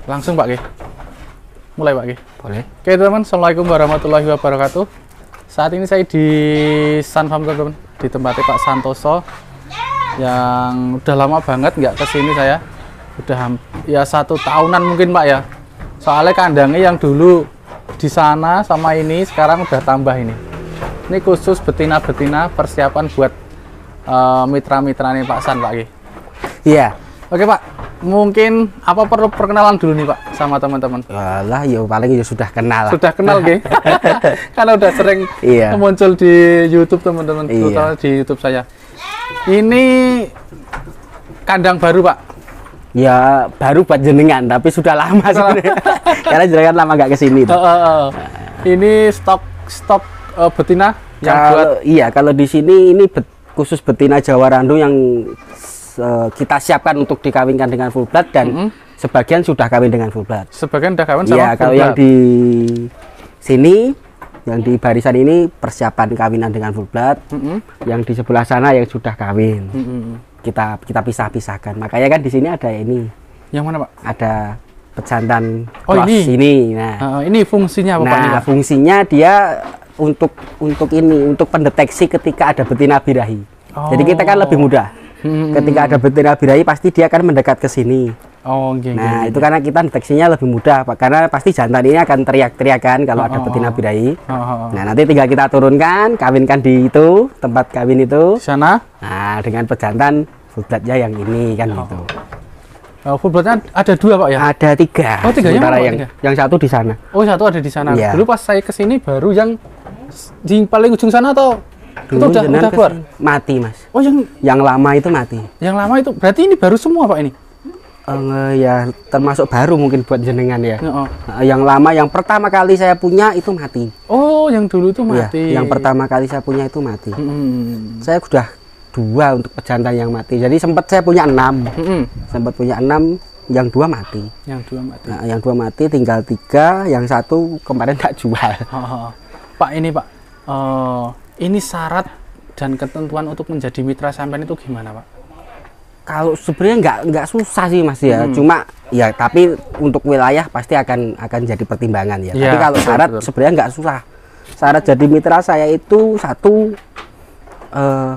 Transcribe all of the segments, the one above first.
Langsung Pak Ki. Mulai Pak Ki. Boleh. Oke teman-teman, assalamualaikum warahmatullahi wabarakatuh. Saat ini saya di Sunfarm teman-teman, di tempatnya Pak Santoso yang udah lama banget nggak kesini saya. Udah ya 1 tahunan mungkin Pak ya. Soalnya kandangnya yang dulu di sana sama ini sekarang udah tambah ini. Ini khusus betina-betina persiapan buat mitra-mitranya Pak San Pak Ki. Iya. Oke Pak, mungkin apa perlu perkenalan dulu nih Pak sama teman-teman? Walah, ya paling ya sudah kenal lah. Sudah kenal Ki? Karena udah sering muncul di YouTube teman-teman, terutama di YouTube saya. Ini kandang baru Pak? Ya baru buat jenengan, tapi sudah lama sebenarnya. Karena jenengan lama nggak kesini. Ini stok betina yang buat? Iya, kalau di sini ini khusus betina Jawa Randu yang kita siapkan untuk dikawinkan dengan full blood dan sebagian sudah kawin dengan full blood. Sebagian sudah kawin sama full blood. Kalau yang di sini, yang di barisan ini persiapan kawinan dengan full blood. Yang di sebelah sana yang sudah kawin. Kita pisah-pisahkan. Makanya kan di sini ada ini. Yang mana Pak? Ada pejantan ini. Nah, ini fungsinya apa Pak? Nah, fungsinya dia untuk pendeteksi ketika ada betina birahi. Jadi kita kan lebih mudah. Ketika ada betina birahi pasti dia akan mendekat ke sini. Nah, itu karena kita deteksinya lebih mudah Pak, karena pasti jantan ini akan teriak-teriakan kalau ada betina birahi. Nah, nanti tinggal kita turunkan, kawinkan di itu, tempat kawin itu. Di sana. Nah, dengan pejantan full bloodnya yang ini kan gitu. Full bloodnya ada 2 Pak ya? Ada 3. Oh, 3-nya mana Pak? Yang satu di sana. Oh, satu ada di sana. Ya. Dulu pas saya kesini baru yang di paling ujung sana atau dulu itu udah keluar? Mati Mas. Oh, yang lama itu mati. Yang lama itu berarti ini baru semua Pak ini? Ya termasuk baru mungkin buat jenengan ya. Yang lama yang pertama kali saya punya itu mati. Oh, yang dulu itu mati. Ya, yang pertama kali saya punya itu mati. Saya sudah 2 untuk pejantan yang mati. Jadi sempat saya punya 6. Sempat punya 6, yang 2 mati. Yang 2 mati. Nah, yang 2 mati, tinggal 3, yang 1 kemarin tak jual. Pak ini Pak, ini syarat dan ketentuan untuk menjadi mitra sampean itu gimana Pak? Kalau sebenarnya nggak susah sih Mas ya, cuma ya tapi untuk wilayah pasti akan jadi pertimbangan ya. Tapi kalau syarat sebenarnya nggak susah. Syarat jadi mitra saya itu 1,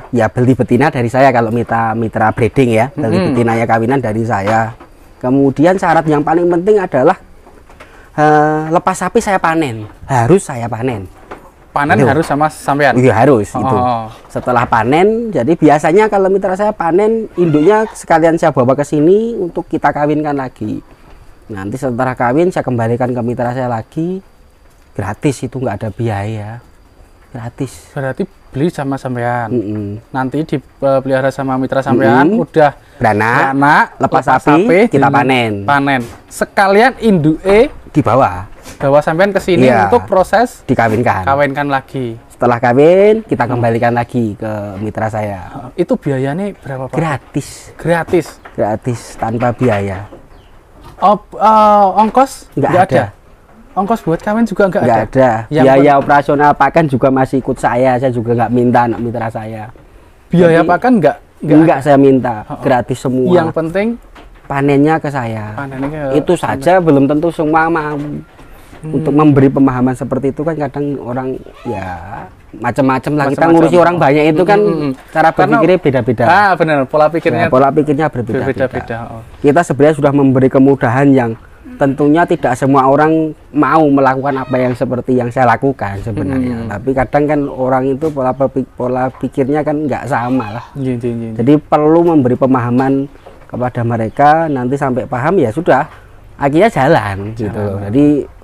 ya beli betina dari saya kalau mitra breeding ya, beli betina ya kawinan dari saya. Kemudian syarat yang paling penting adalah lepas sapi saya panen, harus saya panen. Panen harus sama sampean? Iya harus itu. Setelah panen, jadi biasanya kalau mitra saya panen, induknya sekalian saya bawa ke sini untuk kita kawinkan lagi. Nanti setelah kawin saya kembalikan ke mitra saya lagi, gratis, itu nggak ada biaya, gratis. Berarti beli sama sampean, nanti dipelihara sama mitra sampean, udah beranak, lepas sapi, kita panen. Sekalian induke dibawa sampean ke sini untuk proses kawinkan lagi. Setelah kawin kita kembalikan lagi ke mitra saya. Itu biayanya berapa Pak? Gratis tanpa biaya. Ongkos nggak ada. Ongkos buat kawin juga nggak ada. Biaya operasional pakan juga masih ikut saya juga nggak minta anak mitra saya. Biaya pakan nggak saya minta, gratis semua. Yang penting panennya ke saya. Itu saja belum tentu semua mau. Untuk memberi pemahaman seperti itu kan kadang orang ya macam-macam lah, kita ngurusi orang banyak itu kan cara berpikirnya beda-beda. Benar, pola pikirnya berbeda-beda. Kita sebenarnya sudah memberi kemudahan yang tentunya tidak semua orang mau melakukan apa yang seperti yang saya lakukan sebenarnya. Tapi kadang kan orang itu pola pikirnya kan nggak sama lah. Jadi perlu memberi pemahaman kepada mereka, nanti sampai paham ya sudah, akhirnya jalan gitu. Jadi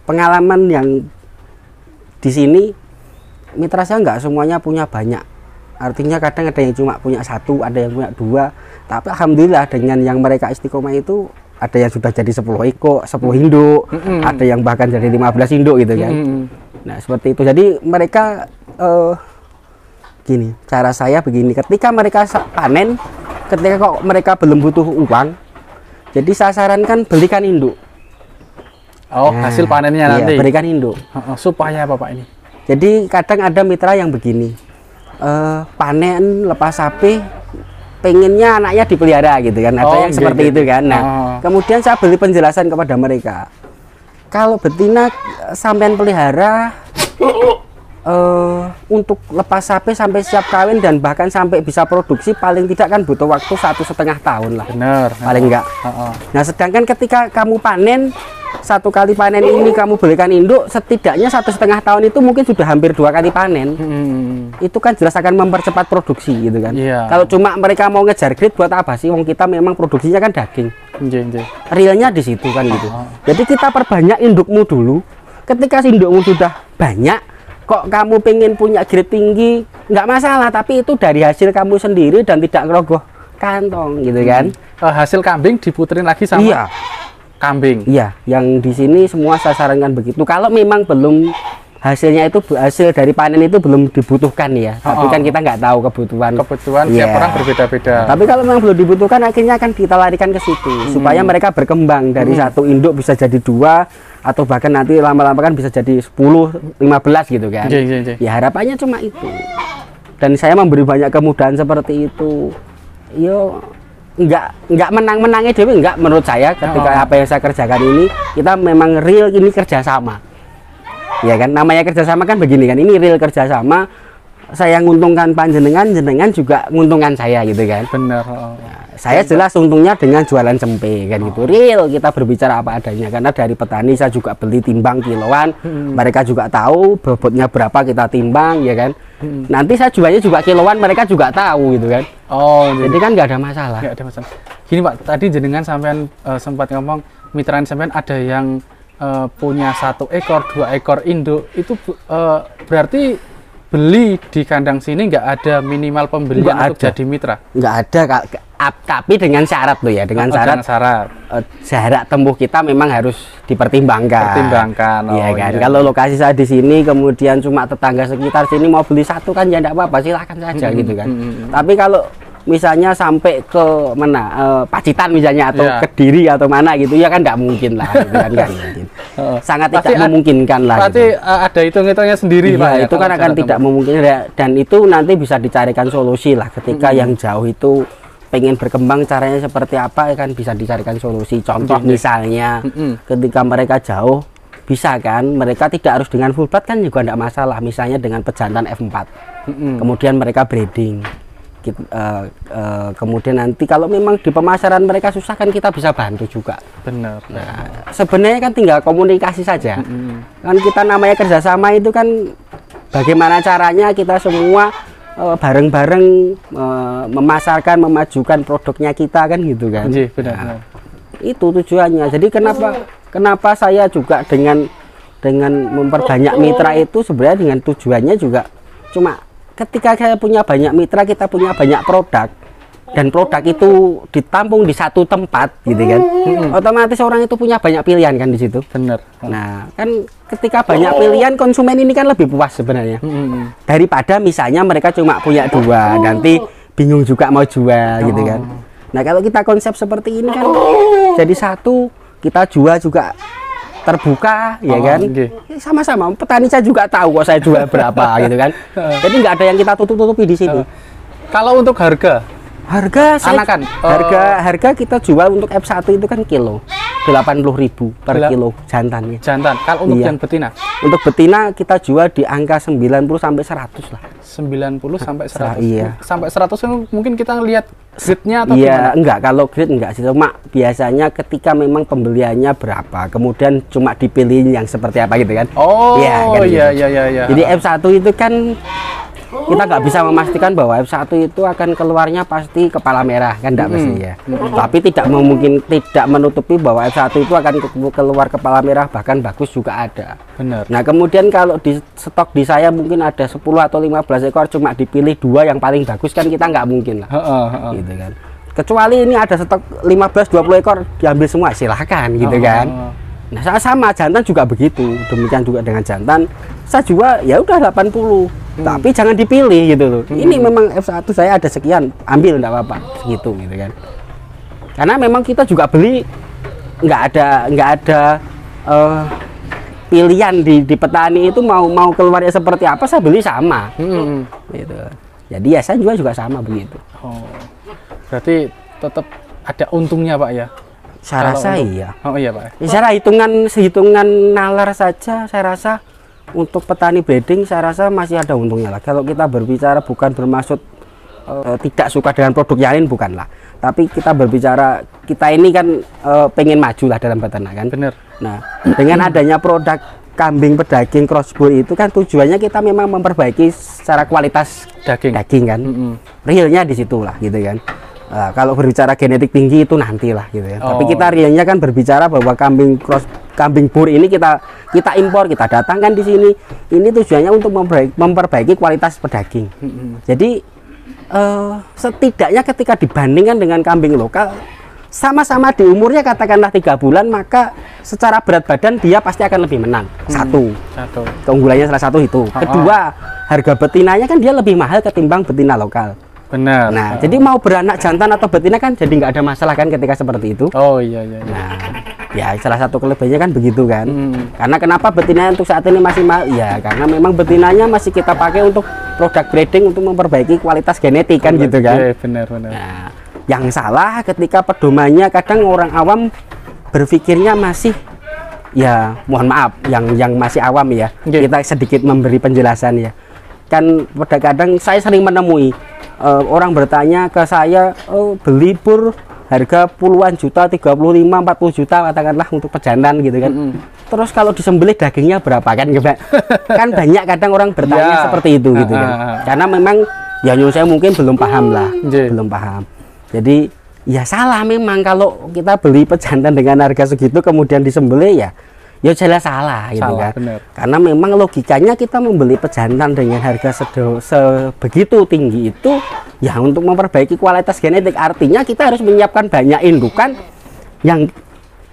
pengalaman yang di sini mitra saya nggak semuanya punya banyak, artinya kadang ada yang cuma punya 1, ada yang punya 2, tapi alhamdulillah dengan yang mereka istiqomah itu ada yang sudah jadi 10 ekor, 10 induk, ada yang bahkan jadi 15 induk gitu kan. Nah seperti itu, jadi mereka gini, cara saya begini, ketika mereka panen, ketika kok mereka belum butuh uang, jadi saya sarankan belikan induk. Hasil panennya nanti berikan induk. Supaya apa Pak ini? Jadi kadang ada mitra yang begini, panen lepas sapi pengennya anaknya dipelihara gitu kan, ada yang seperti itu kan. Nah, kemudian saya beri penjelasan kepada mereka, kalau betina sampean pelihara untuk lepas sapi sampai siap kawin dan bahkan sampai bisa produksi paling tidak kan butuh waktu 1,5 tahun lah. Benar. Paling enggak. Nah, sedangkan ketika kamu panen, satu kali panen ini kamu belikan induk, setidaknya 1,5 tahun itu mungkin sudah hampir 2 kali panen. Itu kan jelas akan mempercepat produksi gitu kan. Kalau cuma mereka mau ngejar grade buat apa sih? Wong kita memang produksinya kan daging. Realnya di situ kan gitu. Jadi kita perbanyak indukmu dulu. Ketika indukmu sudah banyak, kok kamu pengen punya grade tinggi, nggak masalah, tapi itu dari hasil kamu sendiri dan tidak ngerogoh kantong gitu kan. Hasil kambing diputerin lagi sama kambing. Iya, yang di sini semua saya sarankan begitu. Kalau memang belum hasilnya itu, hasil dari panen itu belum dibutuhkan ya, tapi kan kita nggak tahu kebutuhan tiap orang berbeda-beda. Tapi kalau memang belum dibutuhkan, akhirnya akan kita larikan ke situ supaya mereka berkembang dari satu induk bisa jadi 2, atau bahkan nanti lama-lama kan bisa jadi 10, 15 gitu kan. Ya harapannya cuma itu. Dan saya memberi banyak kemudahan seperti itu. Yo enggak menang-menangnya dewe, enggak, menurut saya ketika apa yang saya kerjakan ini, kita memang real, ini kerjasama. Ya kan, namanya kerjasama kan begini kan, ini real kerjasama. Saya nguntungkan panjenengan, jenengan juga nguntungkan saya gitu kan. Benar. Saya jelas untungnya dengan jualan cempe kan gitu. Real, kita berbicara apa adanya, karena dari petani saya juga beli timbang kiloan. Mereka juga tahu bobotnya berapa kita timbang ya kan. Nanti saya jualnya juga kiloan, mereka juga tahu gitu kan. Jadi kan nggak ada masalah. Nggak ada masalah. Gini Pak, tadi jenengan sampean sempat ngomong mitraan sampean ada yang punya 1 ekor, 2 ekor induk, itu berarti beli di kandang sini nggak ada minimal pembelian untuk jadi mitra? Nggak ada, tapi dengan syarat loh ya, dengan syarat jarak tempuh kita memang harus dipertimbangkan. Iya kan. Kalau lokasi saya di sini, kemudian cuma tetangga sekitar sini mau beli 1 kan ya enggak apa-apa, silakan saja gitu kan. Tapi kalau misalnya sampai ke mana, Pacitan misalnya, atau Kediri atau mana gitu ya kan nggak mungkin lah gitu kan, nggak mungkin. Sangat tidak memungkinkan lah. Berarti gitu. Ada hitung-hitungnya sendiri Pak. Ya, itu kan akan tidak memungkinkan, dan itu nanti bisa dicarikan solusi lah ketika yang jauh itu pengen berkembang, caranya seperti apa kan bisa dicarikan solusi. Contoh misalnya ketika mereka jauh, bisa kan mereka tidak harus dengan full blood kan juga tidak masalah, misalnya dengan pejantan F4 kemudian mereka breeding. Kemudian nanti kalau memang di pemasaran mereka susah kan kita bisa bantu juga. Benar. Nah, sebenarnya kan tinggal komunikasi saja. Kan kita namanya kerjasama itu kan bagaimana caranya kita semua bareng-bareng memasarkan, memajukan produknya kita kan gitu kan. Benar. Itu tujuannya. Jadi kenapa saya juga dengan memperbanyak mitra itu sebenarnya dengan tujuannya juga cuma ketika saya punya banyak mitra, kita punya banyak produk, dan produk itu ditampung di satu tempat gitu kan, otomatis orang itu punya banyak pilihan kan di situ. Benar. Nah kan ketika banyak pilihan, konsumen ini kan lebih puas sebenarnya daripada misalnya mereka cuma punya 2, nanti bingung juga mau jual gitu kan. Nah kalau kita konsep seperti ini kan jadi 1, kita jual juga terbuka ya kan, sama-sama petani saya juga tahu kok saya jual berapa gitu kan. Jadi nggak ada yang kita tutup-tutupi di sini. Kalau untuk harga anakan, harga kita jual untuk F1 itu kan kilo 80.000 per kilo jantannya. Jantan. Kalau untuk yang betina? Untuk betina kita jual di angka 90 sampai 100 lah. 90 sampai 100. Iya. Sampai 100 mungkin kita lihat grade-nya atau gimana? Enggak, kalau grade enggak sih, cuma biasanya ketika memang pembeliannya berapa, kemudian cuma dipilih yang seperti apa gitu kan. Iya. Jadi F1 itu kan kita nggak bisa memastikan bahwa F1 itu akan keluarnya pasti kepala merah kan, enggak mesti ya. Tapi tidak menutupi bahwa F1 itu akan keluar kepala merah, bahkan bagus juga ada. Benar. Nah kemudian kalau di stok di saya mungkin ada 10 atau 15 ekor, cuma dipilih 2 yang paling bagus kan kita nggak mungkin lah. Gitu kan. Kecuali ini ada stok 15-20 ekor diambil semua, silahkan gitu kan. Nah sama jantan juga begitu, demikian juga dengan jantan saya jual ya udah 80. Tapi jangan dipilih gitu loh. Ini memang F1 saya ada sekian, ambil enggak apa-apa segitu gitu kan. Karena memang kita juga beli nggak ada pilihan di petani itu mau keluarnya seperti apa, saya beli sama. Gitu. Jadi ya saya juga sama begitu. Berarti tetap ada untungnya Pak ya? Saya rasa iya. Oh iya Pak. Secara hitungan nalar saja saya rasa untuk petani breeding saya rasa masih ada untungnya lah. Kalau kita berbicara bukan bermaksud tidak suka dengan produk yang lain, bukanlah. Tapi kita berbicara, kita ini kan pengen maju lah dalam peternakan. Bener. Nah, dengan adanya produk kambing pedaging crossbreed itu kan tujuannya kita memang memperbaiki secara kualitas daging kan. Realnya di situ lah gitu kan. Kalau berbicara genetik tinggi itu nantilah gitu ya. Tapi kita realnya kan berbicara bahwa kambing bur ini kita impor, kita datangkan di sini. Ini tujuannya untuk memperbaiki kualitas pedaging. Jadi setidaknya ketika dibandingkan dengan kambing lokal, sama-sama di umurnya katakanlah 3 bulan, maka secara berat badan dia pasti akan lebih menang. Satu. Keunggulannya salah satu itu. Kedua, harga betinanya kan dia lebih mahal ketimbang betina lokal. Benar. Nah, jadi mau beranak jantan atau betina kan jadi nggak ada masalah kan ketika seperti itu. Oh iya. Nah, ya salah satu kelebihannya kan begitu kan. Karena kenapa betina untuk saat ini masih mahal? Ya karena memang betinanya masih kita pakai untuk produk breeding untuk memperbaiki kualitas genetik kan gitu kan. Iya, benar. Nah, yang salah ketika pedomannya kadang orang awam berpikirnya masih, ya mohon maaf yang masih awam ya. Kita sedikit memberi penjelasan ya. Kan kadang saya sering menemui orang bertanya ke saya, beli bur harga puluhan juta, 35, 40 juta katakanlah untuk pejantan gitu kan. Terus kalau disembelih dagingnya berapa kan kan banyak kadang orang bertanya seperti itu gitu kan. Karena memang ya saya mungkin belum paham lah, belum paham. Jadi ya salah memang kalau kita beli pejantan dengan harga segitu kemudian disembelih ya jelas salah gitu kan. Bener. Karena memang logikanya kita membeli pejantan dengan harga sebegitu tinggi itu ya untuk memperbaiki kualitas genetik, artinya kita harus menyiapkan banyak indukan yang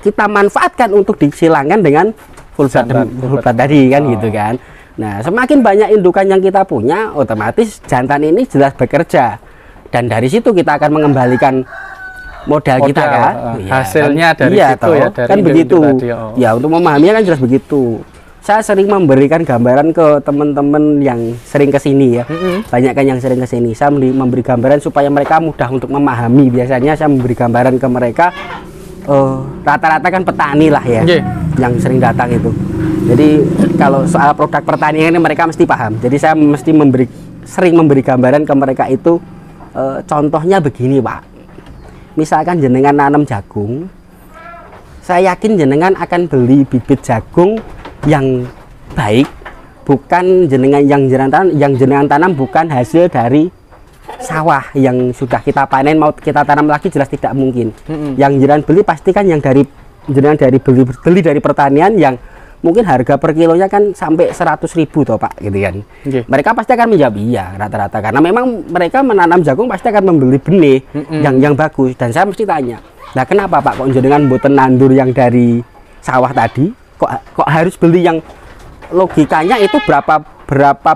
kita manfaatkan untuk disilangkan dengan full blood tadi kan gitu kan. Nah, semakin banyak indukan yang kita punya, otomatis jantan ini jelas bekerja, dan dari situ kita akan mengembalikan modal kita kan, hasilnya kan, dari situ ya, dari kan begitu tadi, ya untuk memahaminya kan jelas begitu. Saya sering memberikan gambaran ke teman-teman yang sering kesini ya, banyak kan yang sering kesini. Saya memberi gambaran supaya mereka mudah untuk memahami. Biasanya saya memberi gambaran ke mereka, rata-rata kan petani lah ya, yang sering datang itu. Jadi kalau soal produk pertanian ini mereka mesti paham. Jadi saya mesti sering memberi gambaran ke mereka itu, contohnya begini Pak. Misalkan jenengan nanam jagung, saya yakin jenengan akan beli bibit jagung yang baik, bukan yang jenengan tanam bukan hasil dari sawah yang sudah kita panen mau kita tanam lagi, jelas tidak mungkin. Yang jenengan beli pastikan yang jenengan beli dari pertanian yang mungkin harga per kilonya kan sampai 100.000 toh Pak gitu kan. Mereka pasti akan menjawab iya rata-rata, karena memang mereka menanam jagung pasti akan membeli benih yang bagus. Dan saya mesti tanya, nah kenapa Pak kok jenengan mboten nandur yang dari sawah tadi, kok harus beli yang logikanya itu berapa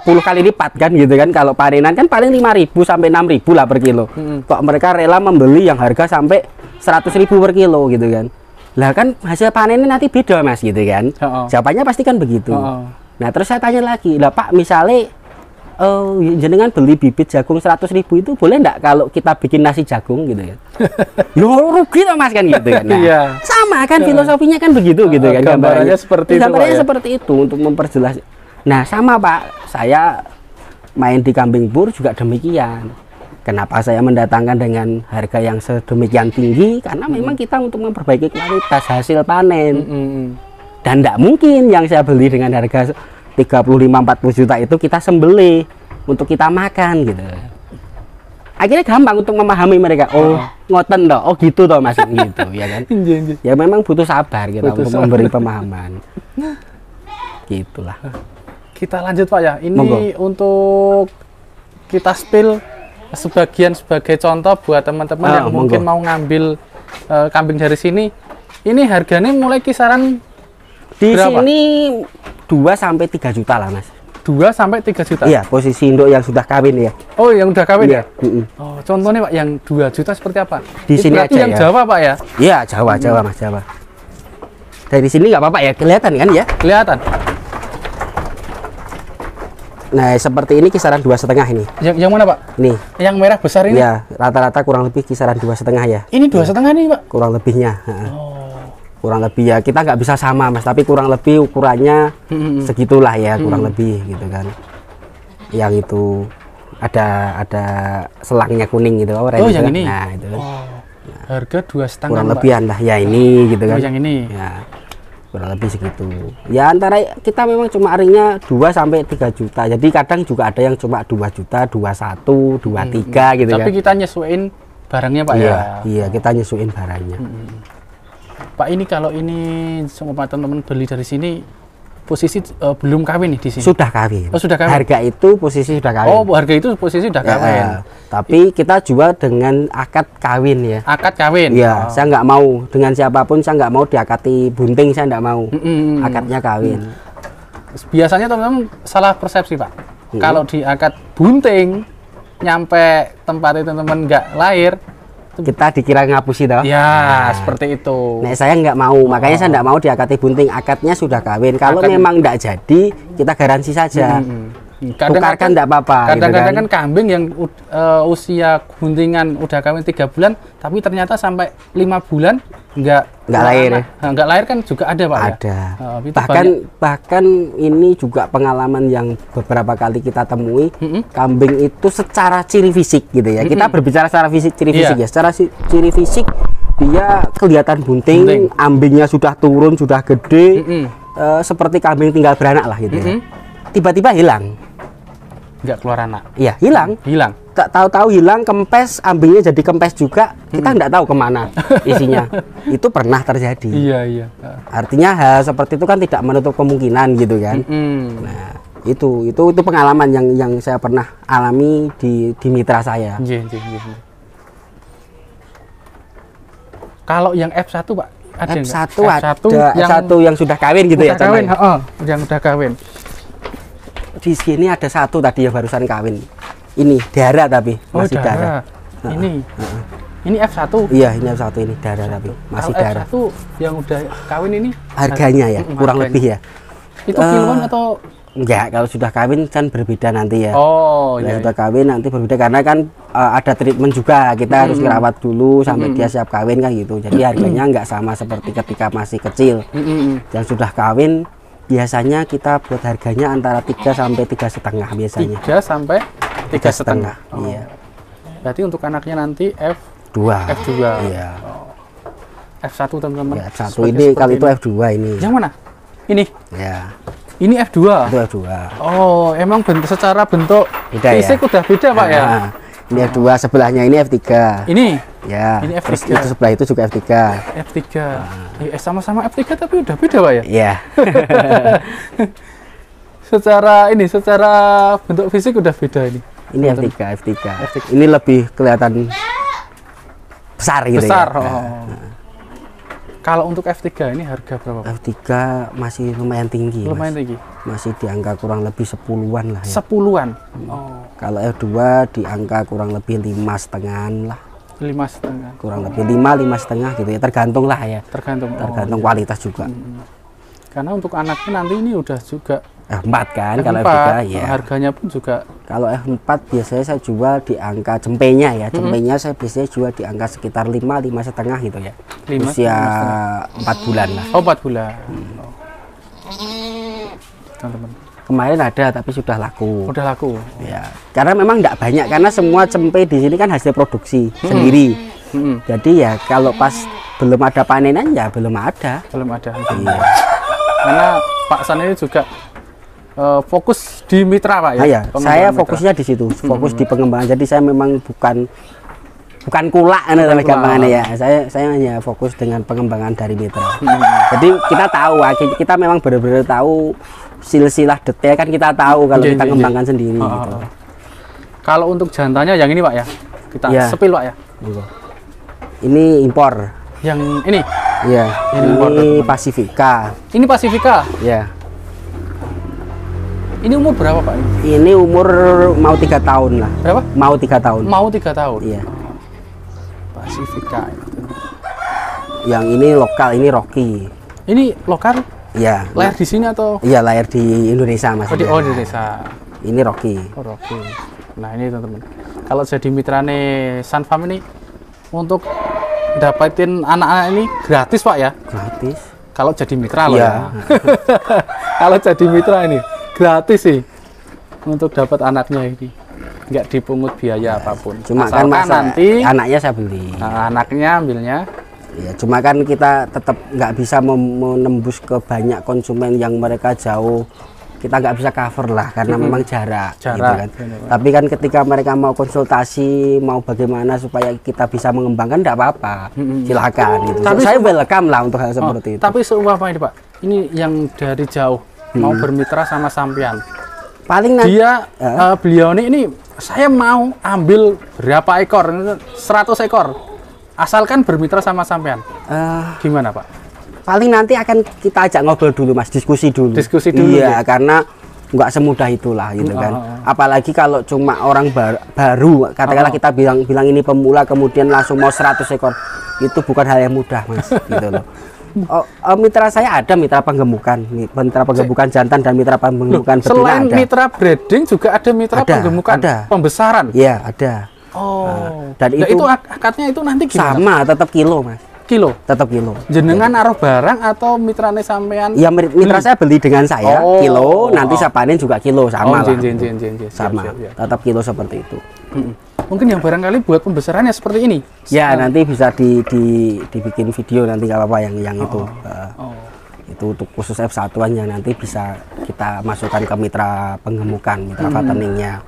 puluh kali lipat kan gitu kan. Kalau panenan kan paling 5.000 sampai 6.000 lah per kilo. Kok mereka rela membeli yang harga sampai 100.000 per kilo gitu kan. Lah kan hasil panennya nanti beda Mas gitu kan. Jawabannya pasti kan begitu. Nah terus saya tanya lagi, lah Pak misalnya jenengan beli bibit jagung 100.000 itu boleh enggak kalau kita bikin nasi jagung gitu kan? Loh rugi toh Mas kan gitu kan. Nah, sama kan filosofinya kan begitu gitu kan. Gambarannya seperti itu. Gambarannya seperti itu untuk memperjelas. Nah sama Pak, saya main di kambing bur juga demikian. Kenapa saya mendatangkan dengan harga yang sedemikian tinggi? Karena memang kita untuk memperbaiki kualitas hasil panen. Dan tidak mungkin yang saya beli dengan harga 35-40 juta itu kita sembelih untuk kita makan gitu. Akhirnya gampang untuk memahami mereka. Oh, ngoten toh. Oh gitu toh Mas gitu ya kan. Ya memang butuh sabar kita untuk memberi pemahaman. Gitulah. Kita lanjut Pak ya. Ini Monggo. untuk kita spill sebagai contoh buat teman-teman yang mungkin mau ngambil kambing dari sini. Ini harganya mulai kisaran di berapa? Sini 2 sampai 3 juta lah Mas. 2 sampai 3 juta. Iya, posisi induk yang sudah kawin ya. Oh, yang sudah kawin ya? Oh, contohnya Pak yang 2 juta seperti apa? Di sini aja yang ya. Jawa Pak ya? Iya, Jawa Mas, Jawa. Dari sini nggak apa-apa ya, kelihatan kan ya? Kelihatan. Nah, seperti ini kisaran 2,5 ini. Yang mana, Pak? Nih. Yang merah besar ini? Ya, rata-rata kurang lebih kisaran 2,5 ya. Ini 2,5 nih, Pak? Kurang lebihnya. Oh. Kurang lebih ya, kita nggak bisa sama Mas, tapi kurang lebih ukurannya segitulah ya, kurang lebih gitu kan. Yang itu ada selangnya kuning gitu. Oh, yang ini? Nah, itu kan. Oh. Harga 2,5 kurang lebihan lah ya ini gitu kan. Oh, yang ini? Ya, kurang lebih segitu. Ya antara kita memang cuma ringnya 2 sampai 3 juta. Jadi kadang juga ada yang cuma 2 juta, 21, 23 gitu kan. Tapi kita nyesuaiin barangnya, Pak, iya, ya? Iya, kita nyesuaiin barangnya. Pak, ini kalau ini semua teman-teman beli dari sini posisi belum kawin nih di sini? Sudah kawin. Oh, sudah kawin. Harga itu posisi sudah kawin. Oh, harga itu posisi sudah kawin. Ya, tapi kita jual dengan akad kawin ya. Akad kawin. Iya, saya nggak mau dengan siapapun, saya nggak mau diakati bunting, saya nggak mau. Akadnya kawin. Biasanya teman-teman salah persepsi, Pak. Kalau di akad bunting nyampe tempat itu teman-teman nggak lahir, kita dikira ngapusi toh. Ya, seperti itu. Nah, saya nggak mau, makanya saya nggak mau diakati bunting. Akadnya sudah kawin. Kalau memang nggak jadi, kita garansi saja. Tukarkan nggak apa-apa. Kadang-kadang kan kambing yang usia guntingan udah kawin 3 bulan, tapi ternyata sampai 5 bulan nggak lahir. Nggak lahir kan juga ada, Pak. Ada. Ya? Bahkan ini juga pengalaman yang beberapa kali kita temui. Kambing itu secara ciri fisik gitu ya. Kita berbicara secara ciri fisik ya. Secara ciri fisik dia kelihatan bunting. Ambingnya sudah turun, sudah gede, seperti kambing tinggal beranak lah gitu ya. Tiba-tiba hilang. Nggak keluar anak. Iya, hilang. Tak tahu-tahu hilang, kempes, ambingnya jadi kempes juga. Kita nggak tahu kemana isinya. Itu pernah terjadi. Iya. Artinya hal seperti itu kan tidak menutup kemungkinan gitu kan. Nah, itu pengalaman yang saya pernah alami di mitra saya. Kalau yang F1, Pak, ada F1 yang sudah kawin gitu ya. Kawin, yang udah kawin. Di sini ada satu tadi yang barusan kawin. Ini darah tapi masih darah. Ini F1. Iya, ini F1 ini darah tapi masih darah. F1 yang udah kawin ini harganya ya kurang lebih ya. Itu kiloan atau enggak? Kalau sudah kawin kan berbeda nanti ya. Oh, iya. Sudah kawin nanti berbeda karena kan ada treatment juga. Kita harus merawat dulu sampai dia siap kawin kan gitu. Jadi harganya enggak sama seperti ketika masih kecil. Yang sudah kawin biasanya kita buat harganya antara 3 sampai 3,5 biasanya. 3 sampai 3,5. Iya. Berarti untuk anaknya nanti F2. Iya. F1 teman-teman. Ya, F1 ini kali itu F2 ini. Yang mana? Ini. Ya. Ini F2. Itu F2. Oh, emang secara bentuk beda fisik ya? Udah beda, Pak ya? Ini F2, sebelahnya ini F3. Ini? Ya. Ini F3. Terus itu sebelah itu juga F3. F3. Sama-sama F3 tapi udah beda, Pak ya? Iya. secara bentuk fisik udah beda ini. Ini F3. Ini lebih kelihatan besar gitu besar, ya. Kalau untuk F3 ini harga berapa? F3 masih lumayan tinggi. Tinggi. Masih di angka kurang lebih 10-an lah ya. 10-an. Kalau F2 di angka kurang lebih 5,5 lah. 5,5. Kurang lebih 5,5 gitu ya. Tergantung lah ya. Tergantung kualitas juga. Karena untuk anaknya nanti ini udah juga F4 kan. Kalau F3 ya. Harganya pun juga. Kalau F4 biasanya saya jual di angka cempenya ya. Cempenya saya biasanya jual di angka sekitar 5,5 gitu ya. Usia 4 bulan lah. Oh, 4 bulan. Teman-teman. Kemarin ada tapi sudah laku. Udah laku. Ya. Karena memang tidak banyak karena semua cempe di sini kan hasil produksi sendiri. Jadi ya kalau pas belum ada panenan ya belum ada. Iya. Karena Pak San ini juga fokus di mitra, Pak ya? Iya, saya fokusnya di situ, fokus di pengembangan. Jadi saya memang bukan kulak gampangannya ya. Saya hanya fokus dengan pengembangan dari mitra. Jadi kita tahu, kita memang benar-benar tahu silsilah detail kan kita tahu kalau kita kembangkan sendiri. Gitu. Kalau untuk jantannya yang ini, Pak ya, kita sepil, Pak ya. Ini impor. Yang ini? Iya. Ini Pasifika. Ini Pasifika. Ya. Ini umur berapa, Pak? Ini umur mau 3 tahun lah. Berapa? Mau 3 tahun. Mau 3 tahun. Iya. Pasifika. Yang ini lokal, ini Rocky. Ini lokal? Iya. Lahir di sini atau? Iya, lahir di Indonesia, Mas. Oh, di Indonesia. Ini Rocky. Oh, Rocky. Nah ini teman-teman, kalau jadi mitrane Sunfarm ini untuk dapetin anak-anak ini gratis Pak ya? Gratis. Kalau jadi mitra loh ya. Kalau jadi mitra ini gratis sih untuk dapat anaknya ini, nggak dipungut biaya apapun. Cuma kan nanti anaknya saya beli. Nah, anaknya ambilnya. Ya, cuma kan kita tetap nggak bisa menembus ke banyak konsumen yang mereka jauh. Kita nggak bisa cover lah karena memang jarak gitu kan. Tapi kan ketika mereka mau konsultasi, mau bagaimana supaya kita bisa mengembangkan, tidak apa-apa, silakan gitu. Tapi saya welcome lah untuk hal seperti itu. Tapi seumpama ini Pak, ini yang dari jauh mau bermitra sama sampean, paling dia beliau ini saya mau ambil berapa ekor, 100 ekor, asalkan bermitra sama sampean, gimana Pak? Paling nanti akan kita ajak ngobrol dulu Mas, diskusi dulu. Diskusi dulu. Iya, karena nggak semudah itulah gitu kan. Apalagi kalau cuma orang baru, katakanlah kita bilang ini pemula kemudian langsung mau 100 ekor. Itu bukan hal yang mudah Mas, gitu loh. Mitra saya ada mitra penggemukan jantan dan mitra penggemukan betina. Selain ada. Mitra breeding juga ada mitra penggemukan pembesaran. Iya, ada. Dan itu akadnya itu nanti gimana? Sama, tetap kilo Mas. Kilo? Tetap kilo. Jenengan naruh barang atau mitrane sampean? Ya mitra saya beli dengan saya kilo, nanti saya panen juga kilo, sama lah. Sama, tetap kilo seperti itu. Mungkin yang barangkali buat pembesarannya seperti ini? Ya nanti bisa dibikin video nanti nggak apa-apa yang itu. Itu untuk khusus F1-nya nanti bisa kita masukkan ke mitra penggemukan, mitra fatteningnya.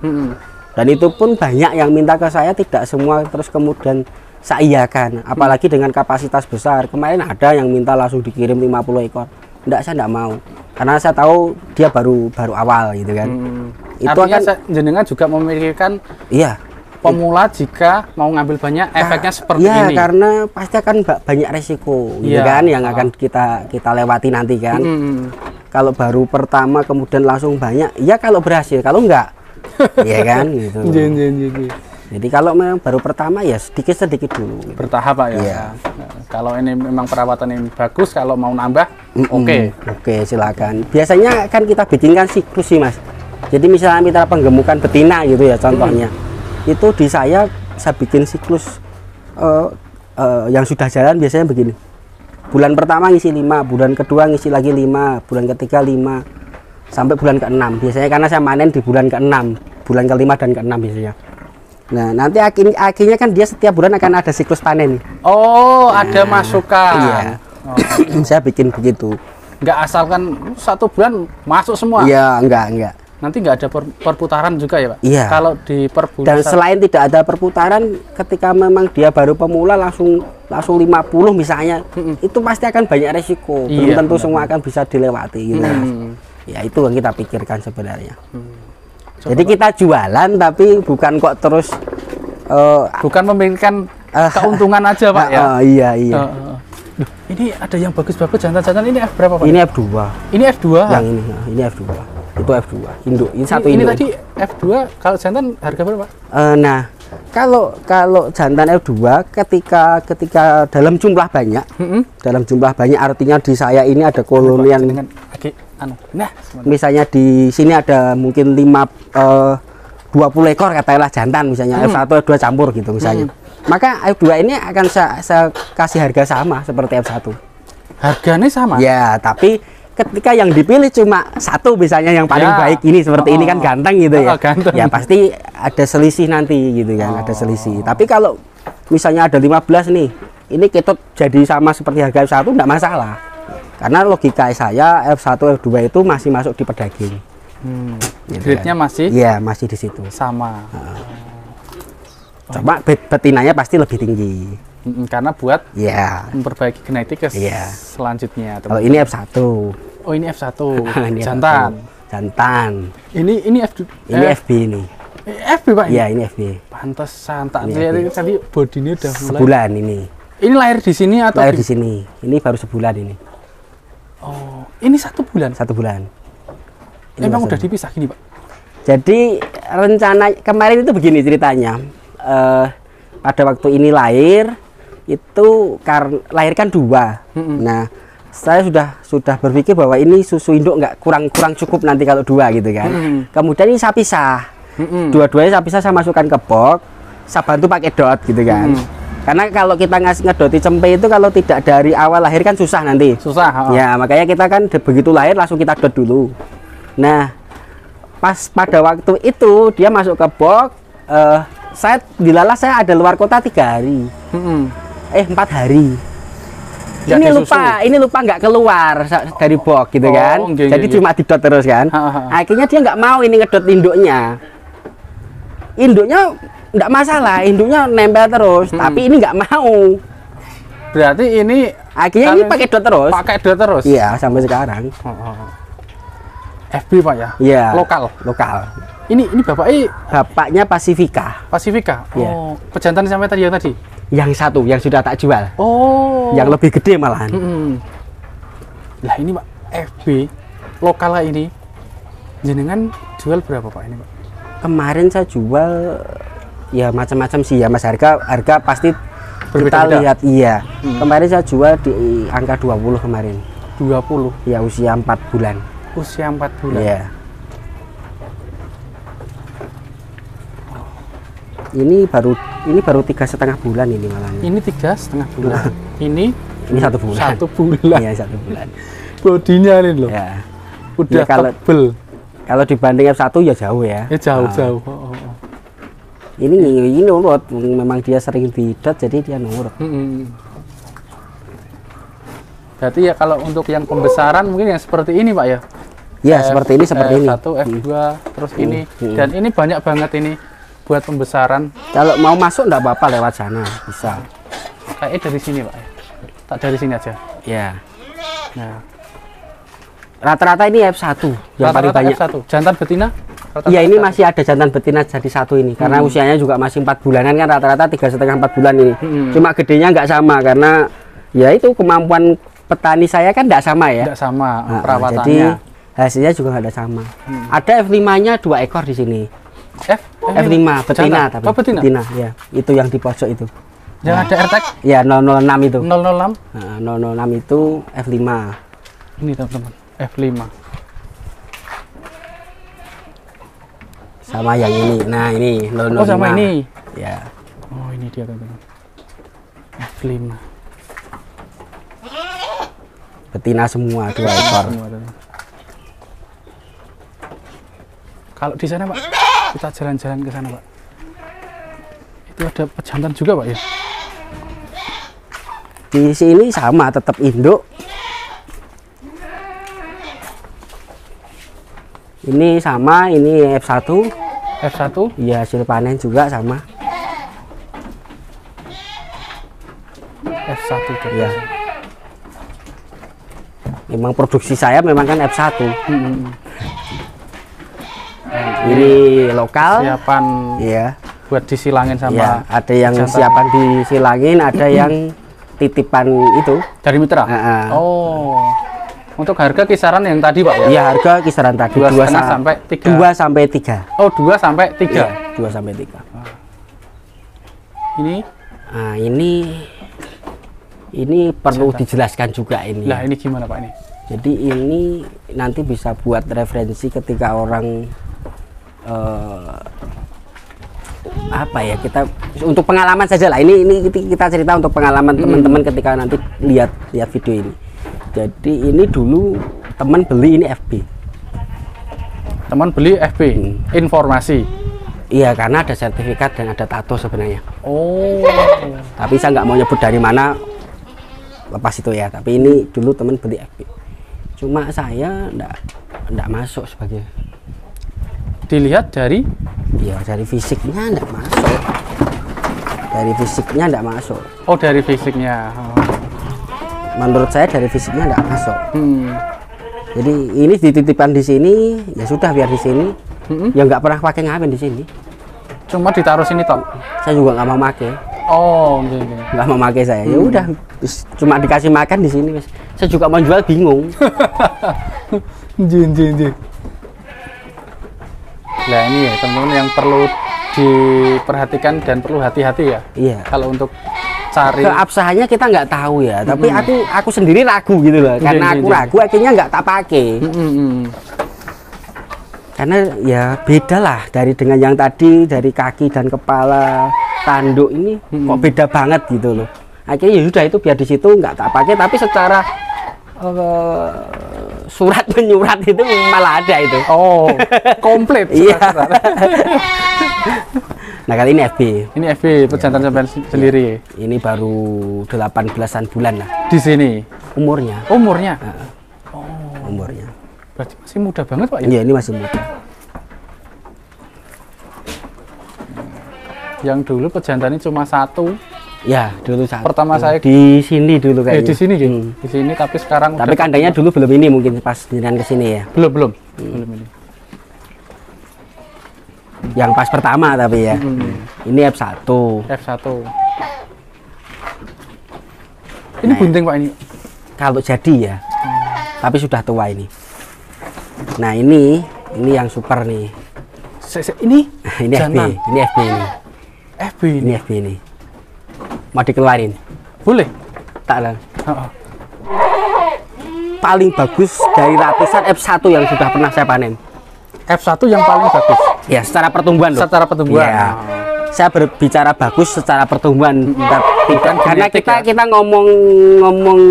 Dan itu pun banyak yang minta ke saya, tidak semua terus kemudian saya iyakan, apalagi dengan kapasitas besar. Kemarin ada yang minta langsung dikirim 50 ekor. Enggak, saya enggak mau. Karena saya tahu dia baru awal gitu kan. Itu artinya jenengan juga memikirkan pemula jika mau ngambil banyak efeknya seperti ini. Iya, karena pasti akan banyak resiko gitu kan yang akan kita lewati nanti kan. Kalau baru pertama kemudian langsung banyak, ya kalau berhasil, kalau enggak ya kan gitu. Jadi kalau memang baru pertama ya sedikit dulu. Gitu. Bertahap Pak ya. Nah, kalau ini memang perawatan yang bagus, kalau mau nambah, oke, silakan. Biasanya kan kita bikinkan siklus sih Mas. Jadi misalnya mitra penggemukan betina gitu ya contohnya. Itu di saya bikin siklus yang sudah jalan biasanya begini. Bulan pertama ngisi 5, bulan kedua ngisi lagi 5, bulan ketiga 5, sampai bulan ke-6. Biasanya karena saya panen di bulan ke-6, bulan ke-5 dan ke-6 biasanya. Nah, nanti akhirnya kan dia setiap bulan akan ada siklus panen. Ada masukan. Iya. Saya bikin begitu. Nggak asalkan 1 bulan masuk semua. Iya, enggak. Nanti nggak ada perputaran juga ya Pak? Iya. Kalau di per bulan. Dan selain tidak ada perputaran, ketika memang dia baru pemula langsung 50 misalnya, itu pasti akan banyak resiko. Belum tentu semua akan bisa dilewati gitu. Ya itu yang kita pikirkan sebenarnya. Jadi kita jualan tapi bukan kok terus bukan memikirkan keuntungan aja Pak ya. Iya. Ini ada yang bagus-bagus jantan-jantan, ini F berapa Pak? Ini F2. Ini F2. Yang ini F2. Itu F2. Induk. Ini satu induk. Ini tadi F2, kalau jantan harga berapa Pak? Nah, kalau jantan F2 ketika dalam jumlah banyak, artinya di saya ini ada koloni yang misalnya di sini ada mungkin 20 ekor katakanlah jantan misalnya F1 F2 campur gitu misalnya. Maka F2 ini akan saya kasih harga sama seperti F1. Harganya sama? Ya, tapi ketika yang dipilih cuma satu misalnya yang paling baik ini seperti ini kan ganteng gitu ya. Ganteng. Ya pasti ada selisih nanti gitu kan, ada selisih. Tapi kalau misalnya ada 15 nih, ini ketut jadi sama seperti harga F1 enggak masalah. Karena logika saya F1 F2 itu masih masuk di pedaging. Gitu grade-nya kan. Masih? Iya, masih di situ. Sama. Cuma betinanya pasti lebih tinggi. Karena buat memperbaiki genetik selanjutnya. Kalau ini F1. Oh, ini F1. Ini jantan. Ini FB ini. FB Pak? Iya, ini FB. Pantesan tak lihat tadi bodinya udah mulai. Sebulan ini. Ini lahir di sini atau? Lahir di sini. Ini baru sebulan ini. Oh, ini 1 bulan? 1 bulan. Memang udah dipisah gini Pak? Jadi rencana kemarin itu begini ceritanya. Pada waktu ini lahir itu lahirkan 2. Nah saya sudah berpikir bahwa ini susu induk nggak kurang cukup nanti kalau 2 gitu kan. Kemudian ini saya pisah. Dua-duanya saya pisah, saya masukkan ke box, saya bantu pakai dot gitu kan. Karena kalau kita ngedoti cempe itu kalau tidak dari awal lahir kan susah nanti. Susah. Ya, makanya kita kan begitu lahir langsung kita dot dulu. Nah, pas pada waktu itu dia masuk ke box, saya dilalah saya ada luar kota 3 hari. 4 hari. Ini lupa nggak keluar dari box gitu kan. Jadi cuma didot terus kan. Akhirnya dia nggak mau ini ngedot induknya. Induknya nggak masalah, induknya nempel terus, tapi ini nggak mau. Berarti ini akhirnya ini pakai dot terus. Pakai dot terus. Iya, sampai sekarang. FB Pak ya? Iya. Lokal. Ini bapaknya Pasifika. Iya. Pejantan sampai tadi yang tadi. Yang satu yang sudah tak jual. Yang lebih gede malahan. Lah ini Pak, FB lokal ini jenengan jual berapa Pak ini Pak? Kemarin saya jual ya macam-macam sih ya Mas, harga pasti kita lihat. Iya. Kemarin saya jual di angka 20 kemarin. 20. Ya usia 4 bulan. Usia 4 bulan. Iya. Ini baru 3,5 bulan ini malah. Ini 3,5 bulan. ini 1 bulan. 1 bulan. Iya, 1 bulan. Bodinya ini loh. Ya. Udah ya, tebel. Kalau dibanding F1 ya jauh ya. Ya jauh. Ini nurut, memang dia sering didot jadi dia nurut. Berarti ya kalau untuk yang pembesaran mungkin yang seperti ini Pak ya? Ya seperti ini. F1, F2, terus ini. Dan ini banyak banget ini buat pembesaran. Kalau mau masuk enggak apa-apa lewat sana, bisa. Kayaknya dari sini Pak ya? Tak dari sini aja? Ya. Nah. Rata-rata ini F1 yang paling banyak. F1. Jantan betina? Iya, ini masih ada jantan betina jadi 1 ini. Karena usianya juga masih 4 bulanan kan, rata-rata 3,5-4 bulan ini. Cuma gedenya nggak sama karena ya itu kemampuan petani saya kan nggak sama ya. Nggak sama perawatannya. Jadi hasilnya juga nggak ada sama. Ada F5-nya 2 ekor di sini. F5 betina tapi. Betina ya. Itu yang di pojok itu. Yang ada AirTag? Ya 006 itu. 006? Nah, 006 itu F5. Ini teman-teman, F5. Sama yang ini. Nah, ini 005. Oh, sama ini. Ya. Oh, ini dia teman-teman. F5. Betina semua 2 ekor. Kalau di sana, Pak, kita jalan-jalan ke sana, Pak. Itu ada pejantan juga, Pak ya? Di sini sama, tetap induk. Ini sama, ini F1. F1? Iya, hasil panen juga sama. F1 juga. Ya. Memang produksi saya memang kan F1. Ini lokal. Siapan. Iya. Buat disilangin sama. Ya, ada yang siapan disilangin, ada yang titipan itu. Dari mitra? Oh. Untuk harga kisaran yang tadi, Pak ya? Iya, harga kisaran tadi 2,5 sampai 3. 2 sampai 3. Oh, 2 sampai 3. Iya, 2 sampai 3. Ini? Nah, ini perlu dijelaskan juga ini. Lah, ini gimana, Pak ini? Jadi ini nanti bisa buat referensi ketika orang apa ya, kita untuk pengalaman saja lah. Ini kita cerita untuk pengalaman teman-teman ketika nanti lihat video ini. Jadi ini dulu teman beli ini FB. Teman beli FB, informasi. Iya, karena ada sertifikat dan ada tato sebenarnya. Oh. Tapi saya nggak mau nyebut dari mana, lepas itu ya. Tapi ini dulu teman beli FB. Cuma saya nggak masuk sebagai. Dilihat dari? Ya dari fisiknya nggak masuk. Dari fisiknya nggak masuk. Oh, dari fisiknya. Menurut saya dari fisiknya nggak masuk. Jadi ini dititipkan di sini, ya sudah biar di sini. Ya nggak pernah pakai ngamen di sini. Cuma ditaruh sini toh. Saya juga nggak mau pakai. Oh, nggak mau pakai saya. Ya udah, cuma dikasih makan di sini. Saya juga mau jual bingung. Nah ini ya teman-teman yang perlu diperhatikan dan perlu hati-hati ya. Iya. Kalau untuk cari keabsahannya kita nggak tahu ya, tapi aku sendiri ragu gitu loh, karena aku ragu akhirnya nggak tak pakai. Karena ya beda lah dengan yang tadi, dari kaki dan kepala tanduk ini kok beda banget gitu loh. Akhirnya ya sudah, itu biar di situ nggak tak pakai, tapi secara surat menyurat itu malah ada itu. Oh, komplit. Iya. Nah, kali ini FB. Ini FB pejantan sampean sendiri. Ini baru 18-an bulan lah. Di sini. Umurnya. Umurnya. Umurnya. Berarti masih muda banget, Pak ya? Iya, ini masih muda. Yang dulu pejantannya cuma satu. Ya, dulu satu. Pertama saya di sini dulu kayaknya. Di sini gitu. Di sini, tapi sekarang. Tapi kandangnya dulu belum ini, mungkin pas jalan ke sini ya. Belum ini. Yang pas pertama tapi ya. Ini F1. F1. Ini bunting Pak ini. Kalau jadi ya. Tapi sudah tua ini. Nah, ini yang super nih. Ini FB, ini FB ini. FB ini FB ini. Mau dikeluarin? Boleh. Tak lah. Paling bagus dari ratusan F1 yang sudah pernah saya panen. F1 yang paling bagus. Ya, secara pertumbuhan loh. Secara pertumbuhan. Ya. Saya berbicara bagus secara pertumbuhan, karena kita ngomong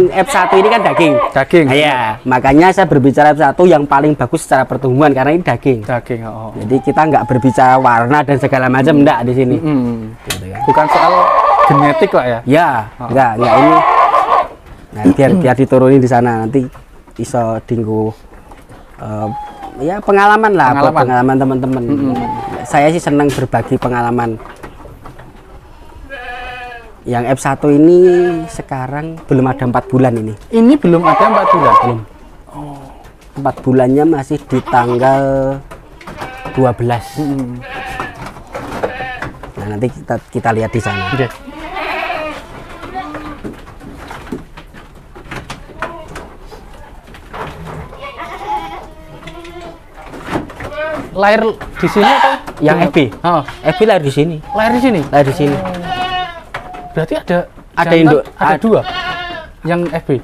F1 ini kan daging. Daging. Iya, makanya saya berbicara F1 yang paling bagus secara pertumbuhan, karena ini daging. Daging. Jadi kita nggak berbicara warna dan segala macam, enggak di sini. Gitu kan. Bukan soal genetik lah ya. Ya, enggak ini. Nah, biar diturunin di sana, nanti iso dinggo ya pengalaman lah, pengalaman teman-teman. Saya sih senang berbagi pengalaman. Yang F1 ini sekarang belum ada 4 bulan ini. Ini belum ada 4 bulan? Belum. 4 bulannya masih di tanggal 12. Nah, nanti kita lihat di sana. Okay. Lahir di sini atau yang FB? FB lahir di sini. Lahir di sini? Lahir di sini. Berarti ada induk, ada 2 yang FB.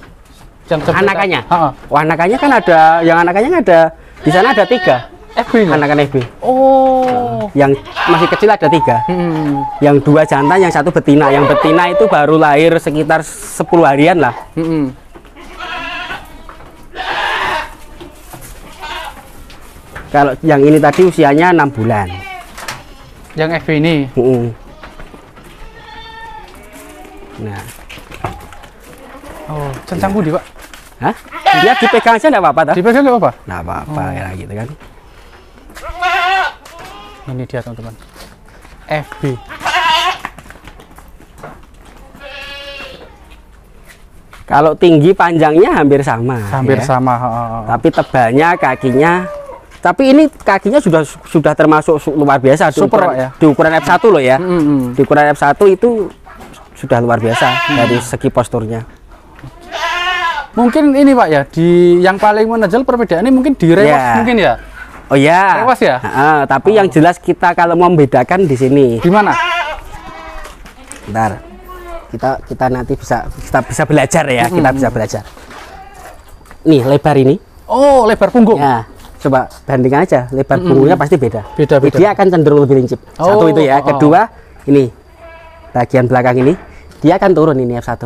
Yang anakannya. Oh, anakannya kan ada, yang anakannya ada di sana ada 3. FB -nya? Anakan FB. Oh. Yang masih kecil ada 3. Yang 2 jantan, yang 1 betina. Yang betina itu baru lahir sekitar 10 harian lah. Kalau yang ini tadi usianya 6 bulan. Yang FB ini? Nah. Oh, centang budi Pak? Hah? Dia dipegang aja enggak apa-apa. Dipegang enggak apa-apa? Enggak apa-apa, ya gitu kan. Ini dia teman-teman. FB. Kalau tinggi panjangnya hampir sama. Hampir ya. sama. Tapi tebalnya, kakinya. Tapi ini kakinya sudah termasuk luar biasa. Super Pak ya. Di ukuran F1 loh ya. Di ukuran F1 itu sudah luar biasa dari segi posturnya. Mungkin ini Pak ya, di yang paling menonjol perbedaannya mungkin di rewas mungkin ya. Oh ya. Rewas ya. Tapi yang jelas kita kalau mau membedakan di sini. Di mana? Bentar. Kita nanti bisa belajar ya. Kita bisa belajar. Nih lebar ini. Oh, lebar punggung. Ya. Coba bandingkan aja, lebar punggungnya pasti beda. Beda. Dia akan cenderung lebih lincip. Satu itu ya. Kedua, ini bagian belakang ini dia akan turun ini F1.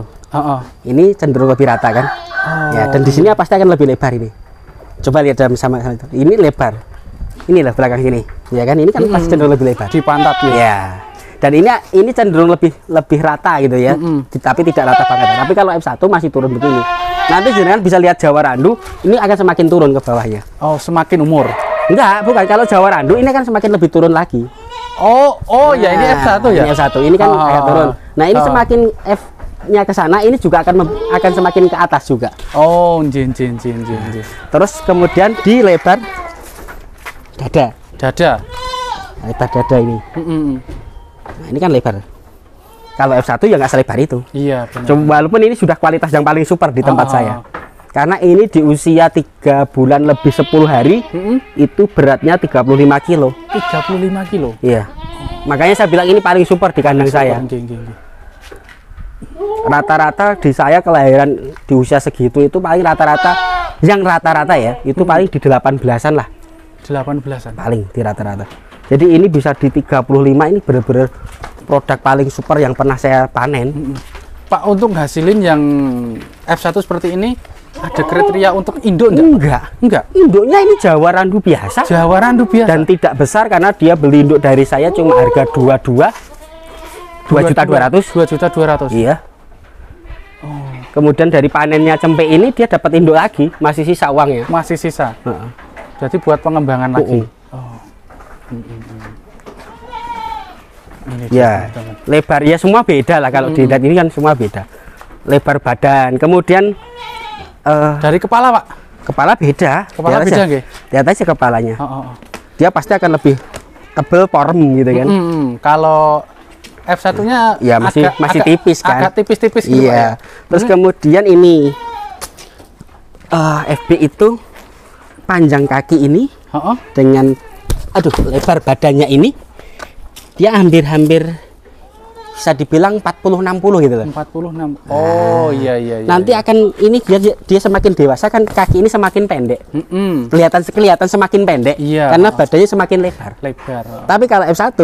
Ini cenderung lebih rata kan? Ya, dan di sini pasti akan lebih lebar ini. Coba lihat dalam sama itu. Ini lebar. Inilah belakang sini. Ya kan? Ini kan pasti cenderung lebih lebar. Di pantat ya. Ya. Dan ini cenderung lebih rata gitu ya. Tapi tidak rata banget. Tapi kalau F1 masih turun begini. Nanti jenengan bisa lihat Jawa Randu, ini akan semakin turun ke bawahnya. Oh, semakin umur. Enggak, bukan. Kalau Jawa Randu ini akan semakin lebih turun lagi. Oh ya, ini F1 ya. Ini F1. Ini kan akan turun. Nah, ini semakin F-nya ke sana, ini juga akan semakin ke atas juga. Oh, jin. Terus kemudian di lebar dada. Lebar dada ini. Nah, ini kan lebar. Kalau F1 ya nggak selebar itu. Iya, benar. Walaupun ini sudah kualitas yang paling super di tempat saya. Karena ini di usia 3 bulan lebih 10 hari, itu beratnya 35 kilo. 35 kilo? Iya. Makanya saya bilang ini paling super di kandang saya. rata-rata di saya kelahiran di usia segitu itu paling rata-rata ya itu paling di 18-an lah. 18-an paling di rata-rata. Jadi ini bisa di 35, ini bener-bener produk paling super yang pernah saya panen. Pak, untuk hasilin yang F1 seperti ini ada kriteria untuk induk enggak? Enggak. Induknya ini Jawa Randu biasa. Jawa Randu biasa. Dan tidak besar karena dia beli induk dari saya cuma harga 2.200.000. Iya. Oh. Kemudian dari panennya cempe ini dia dapat induk lagi, masih sisa uangnya. Masih sisa. Jadi buat pengembangan lagi. Oh. Ini ya, lebarnya semua beda lah kalau dilihat ini kan semua beda. Lebar badan, kemudian dari kepala, Pak. Kepala beda. Kepala beda nggih. Lihat aja kepalanya. Dia pasti akan lebih tebel porem gitu kan. Kalau F1-nya ya masih tipis kan. Agak tipis-tipis gitu. Iya. Terus kemudian ini FB itu panjang kaki ini dengan lebar badannya ini dia hampir bisa dibilang 40-60 gitu loh. 40-60. Oh iya. Nanti akan ini dia semakin dewasa kan kaki ini semakin pendek. Kelihatan semakin pendek karena badannya semakin lebar. Tapi kalau F1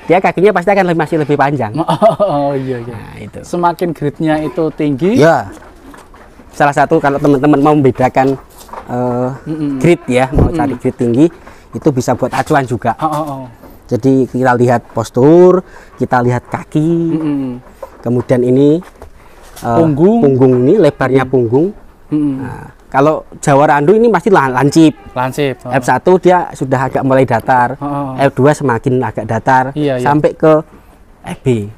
dia kakinya pasti akan masih lebih panjang. Oh iya. Nah, itu. Semakin grade-nya itu tinggi. Ya. Salah satu kalau teman-teman mau membedakan grade ya, mau cari grade tinggi itu bisa buat acuan juga. Jadi kita lihat postur, kita lihat kaki, kemudian ini punggung ini lebarnya punggung. Nah, kalau Jawa Randu ini pasti lancip. F1 dia sudah agak mulai datar, F2 semakin agak datar, sampai ke FB.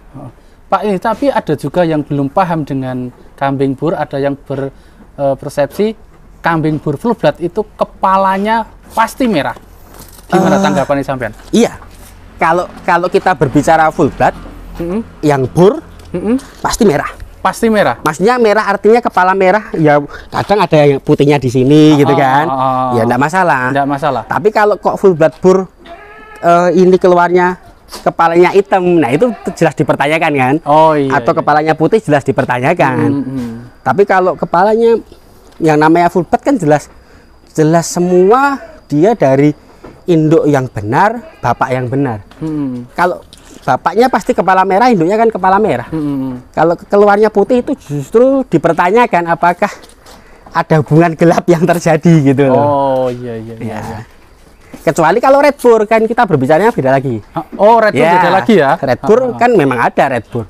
Pak, ini tapi ada juga yang belum paham dengan kambing bur, ada yang berpersepsi kambing bur full blood itu kepalanya pasti merah. Gimana tanggapan sampean? Iya. Kalau kita berbicara full blood, yang bur pasti merah. Pasti merah. Maksudnya merah artinya kepala merah. Ya kadang ada yang putihnya di sini gitu kan. Ya enggak masalah. Enggak masalah. Tapi kalau kok full blood bur ini keluarnya kepalanya hitam, nah itu jelas dipertanyakan kan. Atau kepalanya putih jelas dipertanyakan. Tapi kalau kepalanya yang namanya full blood kan jelas semua dia dari induk yang benar, bapak yang benar. Kalau bapaknya pasti kepala merah, induknya kan kepala merah. Kalau keluarnya putih itu justru dipertanyakan apakah ada hubungan gelap yang terjadi gitu loh. Oh iya. Kecuali kalau Red Bur kan kita berbicaranya beda lagi. Red Bur beda lagi ya. Red Bur kan memang ada Red Bur.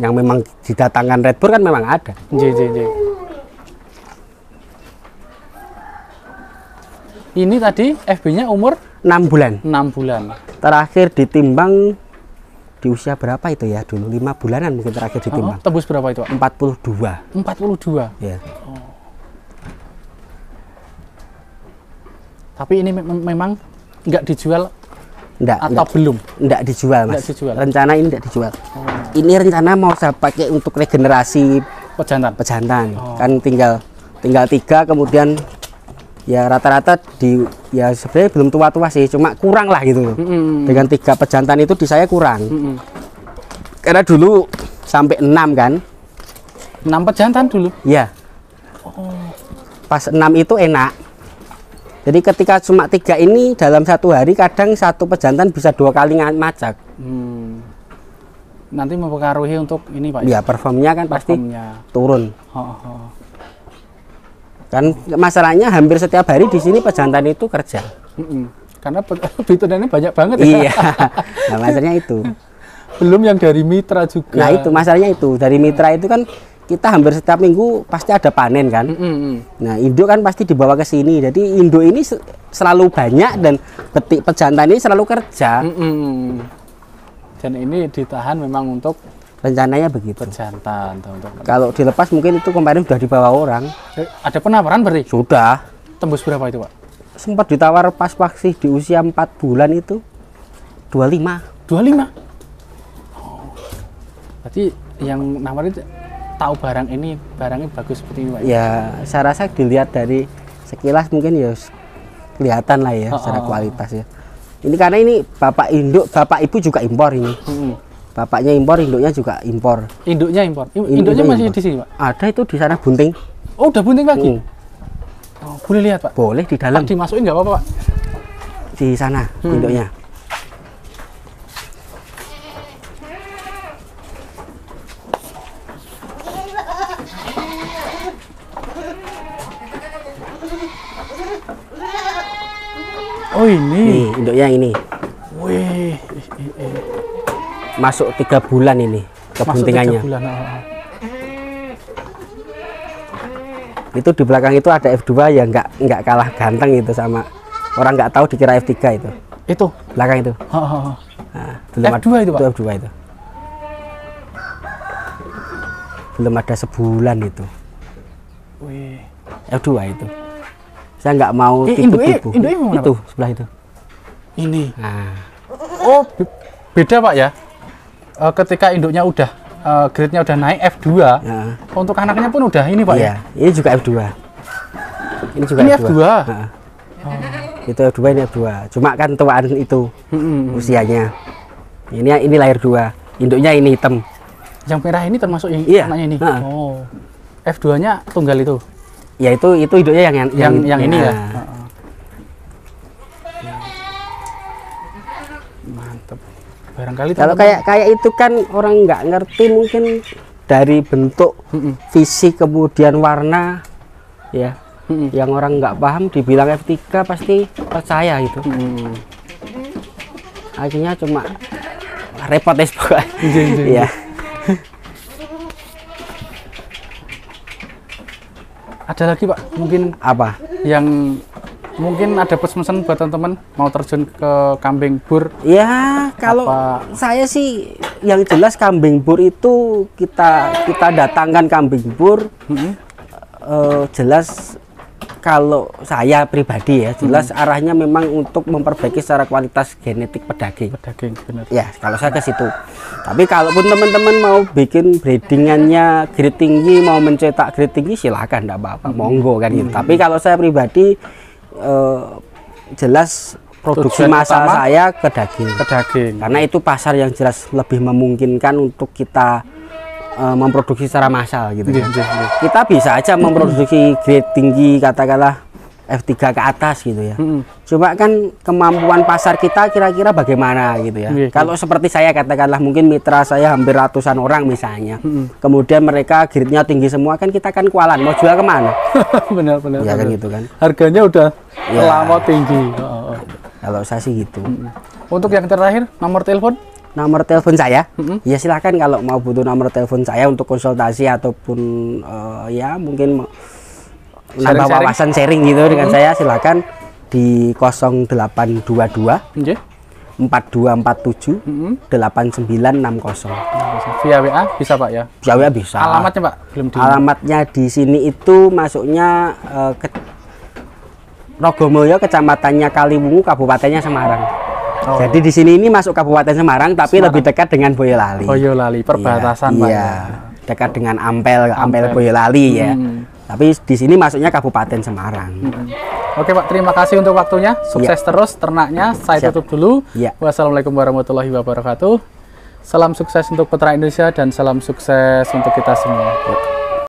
Yang memang didatangkan Red Bur kan memang ada. Ini tadi FB-nya umur 6 bulan. 6 bulan. Terakhir ditimbang di usia berapa itu ya dulu? 5 bulanan mungkin terakhir ditimbang. Tembus berapa itu? 42. 42. Ya. Tapi ini memang nggak dijual atau belum? Nggak dijual, Mas. Nggak dijual. Rencana ini nggak dijual. Ini rencana mau saya pakai untuk regenerasi pejantan. Kan tinggal 3, kemudian ya rata-rata ya sebenarnya belum tua-tua sih, cuma kurang lah gitu. Dengan 3 pejantan itu di saya kurang. Karena dulu sampai 6 kan. 6 pejantan dulu? Iya. Pas 6 itu enak. Jadi ketika cuma 3 ini dalam 1 hari kadang 1 pejantan bisa 2 kali macak. Nanti mempengaruhi untuk ini Pak? Ya performnya kan pasti turun. Kan masalahnya hampir setiap hari di sini pejantan itu kerja. Karena bitunannya banyak banget ya. Iya. Nah, masalahnya itu. Belum yang dari mitra juga. Nah, itu masalahnya itu. Dari mitra itu kan kita hampir setiap minggu pasti ada panen kan. Nah, induk kan pasti dibawa ke sini. Jadi induk ini selalu banyak dan betik pejantan ini selalu kerja. Dan ini ditahan memang untuk rencananya begitu. Pejantan. Kalau dilepas mungkin itu kemarin sudah dibawa orang. Ada penawaran berarti? Sudah. Tembus berapa itu Pak? Sempat ditawar pas vaksin di usia 4 bulan itu 25. 25? Berarti yang nawarin tahu barangnya bagus seperti ini Pak? Ya saya rasa dilihat dari sekilas mungkin ya kelihatan lah ya secara kualitas ya. Ini karena ini bapak induk, bapak ibu juga impor ini. Bapaknya impor, induknya juga impor. Induknya impor. Induknya masih impor. Di sini, Pak? Ada itu di sana bunting. Oh, udah bunting lagi? Oh, boleh lihat, Pak? Boleh di dalam. Pak, dimasukin nggak apa-apa, Pak? Di sana induknya. Oh, ini. Nih, induknya ini. Wih. Masuk 3 bulan ini kebuntingannya. Masuk 3 bulan. Itu di belakang itu ada F2 ya, nggak kalah ganteng itu, sama orang nggak tahu dikira F3 itu. Itu belakang itu. Nah, F2 itu, Pak. Itu F2 itu. Belum ada sebulan itu. Wih. F2 itu. Saya nggak mau tipu-tipu. Itu sebelah itu. Ini. Nah. Oh, beda, Pak ya. Ketika induknya udah grade-nya udah naik F2, ya. Untuk anaknya pun udah ini, Pak. Iya, ya? Ini juga F2. Ini juga ini F2. Nah. Itu F2, ini F2. Cuma kan tuaan itu usianya. Ini lahir 2. Induknya ini hitam. Yang merah ini termasuk yang anaknya ini. Oh. F2-nya tunggal itu. Ya itu induknya yang ini ya. Mantap. Barangkali kalau kayak itu kan orang nggak ngerti, mungkin dari bentuk fisik kemudian warna ya. Yang orang nggak paham dibilang F3 pasti percaya itu. Akhirnya cuma repot ya pokoknya. Ya. Ada lagi, Pak, mungkin apa yang mungkin ada pesan-pesan buat teman-teman mau terjun ke kambing bur? Ya, kalau saya sih yang jelas kambing bur itu kita datangkan kambing bur. Jelas kalau saya pribadi ya, jelas arahnya memang untuk memperbaiki secara kualitas genetik pedaging. Pedaging, benar. Ya, kalau saya ke situ. Tapi kalaupun teman-teman mau bikin breedingannya grade tinggi, mau mencetak grade tinggi, silakan, enggak apa-apa, monggo kan gitu. Tapi kalau saya pribadi jelas produksi massal saya ke daging. Karena itu pasar yang jelas lebih memungkinkan untuk kita memproduksi secara massal gitu. Kita bisa aja memproduksi grade tinggi, katakanlah F3 ke atas gitu ya. Cuma kan kemampuan pasar kita kira-kira bagaimana gitu ya. Kalau seperti saya katakanlah, mungkin mitra saya hampir ratusan orang misalnya. Kemudian mereka grade-nya tinggi semua, kan kita kan kualan, mau jual kemana? Benar-benar. Ya kan gitu kan. Harganya udah lama tinggi. Kalau saya sih gitu. Untuk yang terakhir, nomor telepon? Nomor telepon saya, ya silakan kalau mau butuh nomor telepon saya untuk konsultasi ataupun ya mungkin nambah wawasan sharing gitu dengan saya, silakan di 0822 4247 8960. Via WA bisa, Pak ya? Via WA bisa. Alamatnya, Pak? Belum di... Alamatnya di sini itu masuknya Rogomulyo, kecamatannya Kaliwungu, kabupatennya Semarang. Jadi di sini ini masuk Kabupaten Semarang, tapi lebih dekat dengan Boyolali. Boyolali, perbatasan, Pak. Iya, dekat dengan Ampel Boyolali ya. Tapi di sini masuknya Kabupaten Semarang. Oke, Pak, terima kasih untuk waktunya. Sukses terus ternaknya. Saya tutup dulu. Wassalamualaikum warahmatullahi wabarakatuh. Salam sukses untuk peternak Indonesia dan salam sukses untuk kita semua.